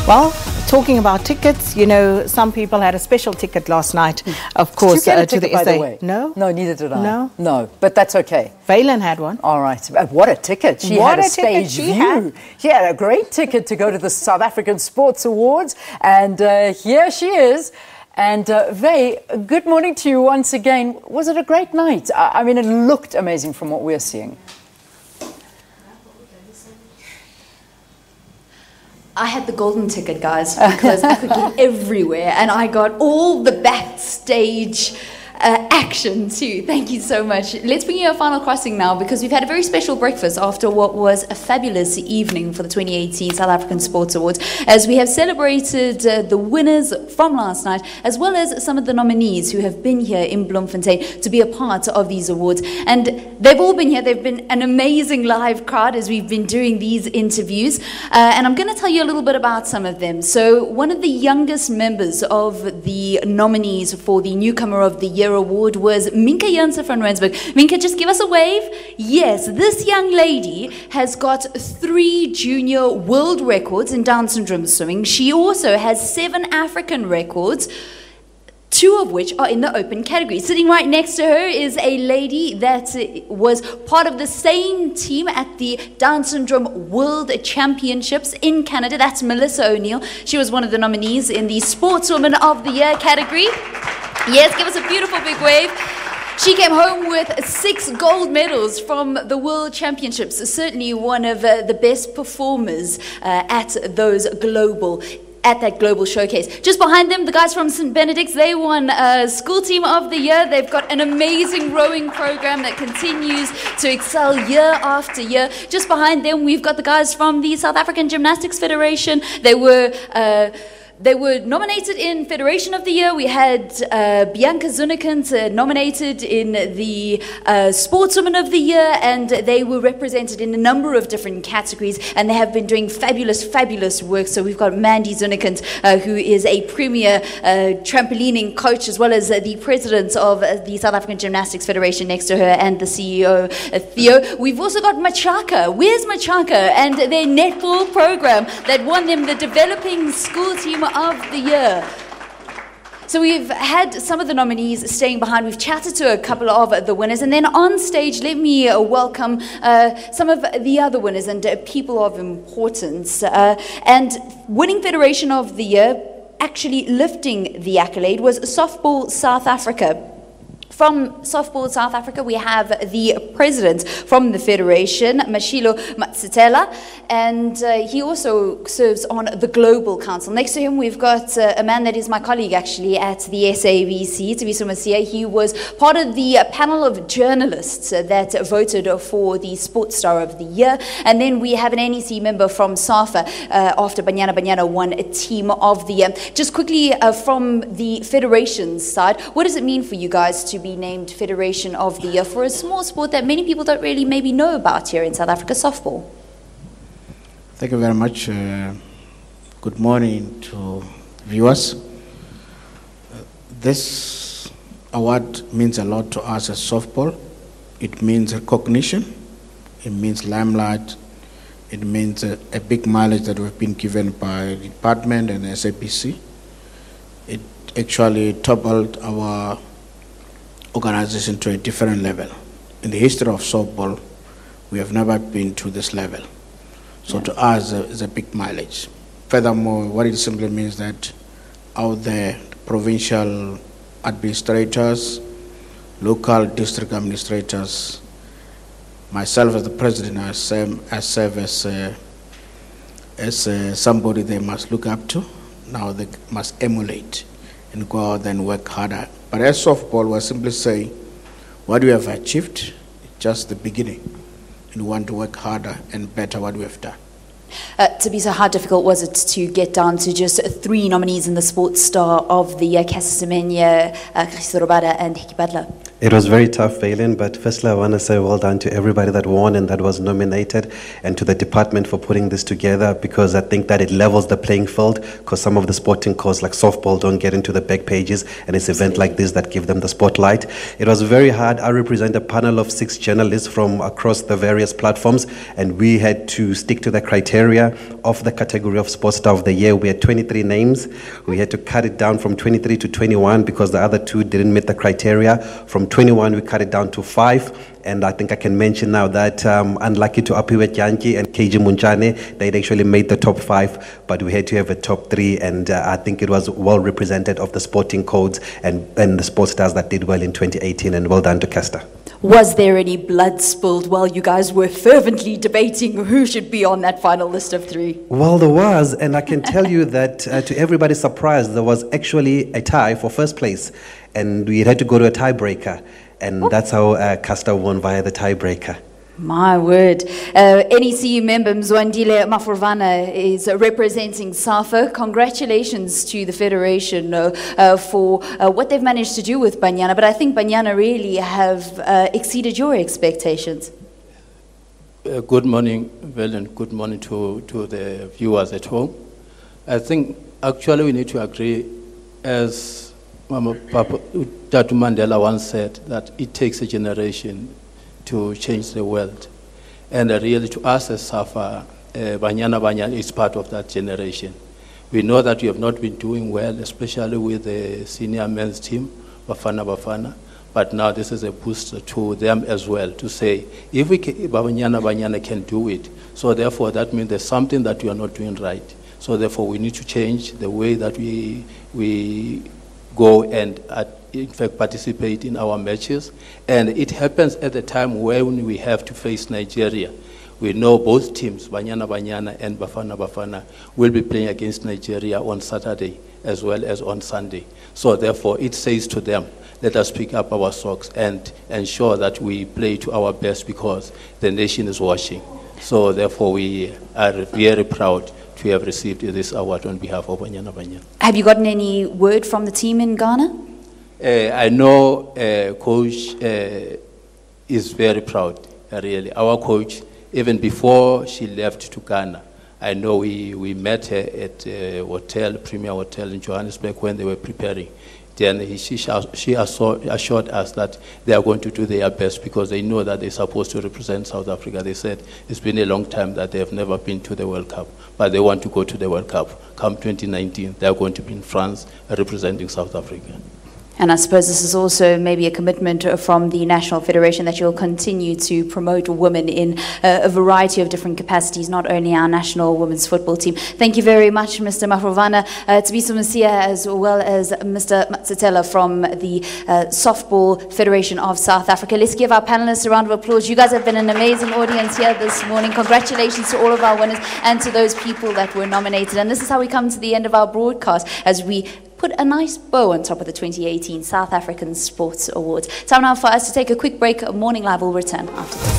Well, talking about tickets, you know, some people had a special ticket last night, of course, Did you get a to ticket, the by SA. the way? No? No, neither did I. No? No, but that's okay. Vaylen had one. All right. What a ticket. She What had a a ticket stage she view. had. She had a great ticket to go to the South African Sports Awards. And here she is. And Vay, good morning to you once again. Was it a great night? I mean, it looked amazing from what we're seeing. I had the golden ticket, guys, because I could get everywhere, and I got all the backstage action too. Thank you so much. Let's bring you a final crossing now, because we've had a very special breakfast after what was a fabulous evening for the 2018 South African Sports Awards, as we have celebrated the winners from last night, as well as some of the nominees who have been here in Bloemfontein to be a part of these awards. And they've all been here. They've been an amazing live crowd as we've been doing these interviews. And I'm going to tell you a little bit about some of them. So one of the youngest members of the nominees for the Newcomer of the Year award was Minka Janse from Rensburg. Minka, just give us a wave. Yes, this young lady has got 3 junior world records in Down syndrome swimming. She also has 7 African records, 2 of which are in the open category. Sitting right next to her is a lady that was part of the same team at the Down Syndrome World Championships in Canada. That's Melissa O'Neill. She was one of the nominees in the Sportswoman of the Year category. Yes, give us a beautiful big wave. She came home with 6 gold medals from the World Championships. Certainly one of the best performers at that global showcase. Just behind them, the guys from St. Benedict's, they won School Team of the Year. They've got an amazing rowing program that continues to excel year after year. Just behind them, we've got the guys from the South African Gymnastics Federation. They were nominated in Federation of the Year. We had Bianca Zunekant nominated in the Sportswoman of the Year, and they were represented in a number of different categories, and they have been doing fabulous work. So we've got Mandy Zunekant, who is a premier trampolining coach, as well as the president of the South African Gymnastics Federation next to her, and the CEO, Theo. We've also got Machaka. Where's Machaka? And their netball program that won them the Developing School Team of the Year. So we've had some of the nominees staying behind. We've chatted to a couple of the winners, and then on stage, let me welcome some of the other winners and people of importance. And winning Federation of the Year, actually lifting the accolade, was Softball South Africa. From Softball South Africa, we have the president from the federation, Mashilo Matsitela, and he also serves on the Global Council. Next to him, we've got a man that is my colleague, actually, at the SABC, Tabiso Masia. He was part of the panel of journalists that voted for the Sports Star of the Year. And then we have an NEC member from SAFA after Banyana won a Team of the Year. Just quickly, from the federation's side, what does it mean for you guys to be named Federation of the Year for a small sport that many people don't really maybe know about here in South Africa, softball? Thank you very much. Good morning to viewers. This award means a lot to us as softball. It means recognition. It means limelight. It means a big mileage that we've been given by the department and SABC. It actually toppled our organization to a different level. In the history of softball, we have never been to this level. So to us, it's a big mileage. Furthermore, what it simply means that out there, provincial administrators, local district administrators, myself as the president, I serve as somebody they must look up to. Now they must emulate and go out and work harder. But as softball, we'll simply say, what we have achieved is just the beginning. And we want to work harder and better what we have done. Tabiso, how difficult was it to get down to just 3 nominees in the Sports Star of the Year, Caster Semenya, Christo Robada, and Hiki Butler? It was very tough, Vaylen, but firstly I want to say well done to everybody that won and that was nominated, and to the department for putting this together, because I think that it levels the playing field, because some of the sporting codes like softball don't get into the back pages, and it's events like this that give them the spotlight. It was very hard. I represent a panel of 6 journalists from across the various platforms, and we had to stick to the criteria of the category of Sports Star of the Year. We had 23 names. We had to cut it down from 23 to 21 because the other 2 didn't meet the criteria. From 21 we cut it down to 5, and I think I can mention now that unlucky to Apiwe Janki and KG Munchane, they'd actually made the top 5, but we had to have a top 3, and I think it was well represented of the sporting codes and the sports stars that did well in 2018, and well done to Caster. Was there any blood spilled while you guys were fervently debating who should be on that final list of 3? Well, there was, and I can tell you that to everybody's surprise, there was actually a tie for first place, and we had to go to a tiebreaker, and that's how Caster won via the tiebreaker. My word. NEC member Mzwandile Mafurvana is representing SAFA. Congratulations to the Federation for what they've managed to do with Banyana, but I think Banyana really have exceeded your expectations. Good morning, Vaylen. Good morning to the viewers at home. I think actually we need to agree, as Tatu Mandela once said, that it takes a generation to change the world. And really to us as SAFA, Banyana is part of that generation. We know that we have not been doing well, especially with the senior men's team, Bafana. But now this is a booster to them as well, to say, if Banyana can do it, so therefore that means there's something that we are not doing right. So therefore we need to change the way that we go and in fact participate in our matches. And it happens at the time when we have to face Nigeria. We know both teams, Banyana and Bafana, will be playing against Nigeria on Saturday as well as on Sunday. So therefore it says to them, let us pick up our socks and ensure that we play to our best, because the nation is watching. So therefore we are very proud to have received this award on behalf of Banyana. Have you gotten any word from the team in Ghana? I know coach is very proud, really. Our coach, even before she left to Ghana, I know we met her at a hotel, Premier Hotel in Johannesburg, when they were preparing. Then she assured us that they are going to do their best, because they know that they're supposed to represent South Africa. They said it's been a long time that they have never been to the World Cup, but they want to go to the World Cup. Come 2019, they are going to be in France representing South Africa. And I suppose this is also maybe a commitment from the National Federation that you'll continue to promote women in a variety of different capacities, not only our national women's football team. Thank you very much, Mr. Mafrovana, Tsebiso Masia, as well as Mr. Matsatela from the Softball Federation of South Africa. Let's give our panelists a round of applause. You guys have been an amazing audience here this morning. Congratulations to all of our winners and to those people that were nominated. And this is how we come to the end of our broadcast, as we put a nice bow on top of the 2018 South African Sports Awards. Time now for us to take a quick break. Morning Live will return after this.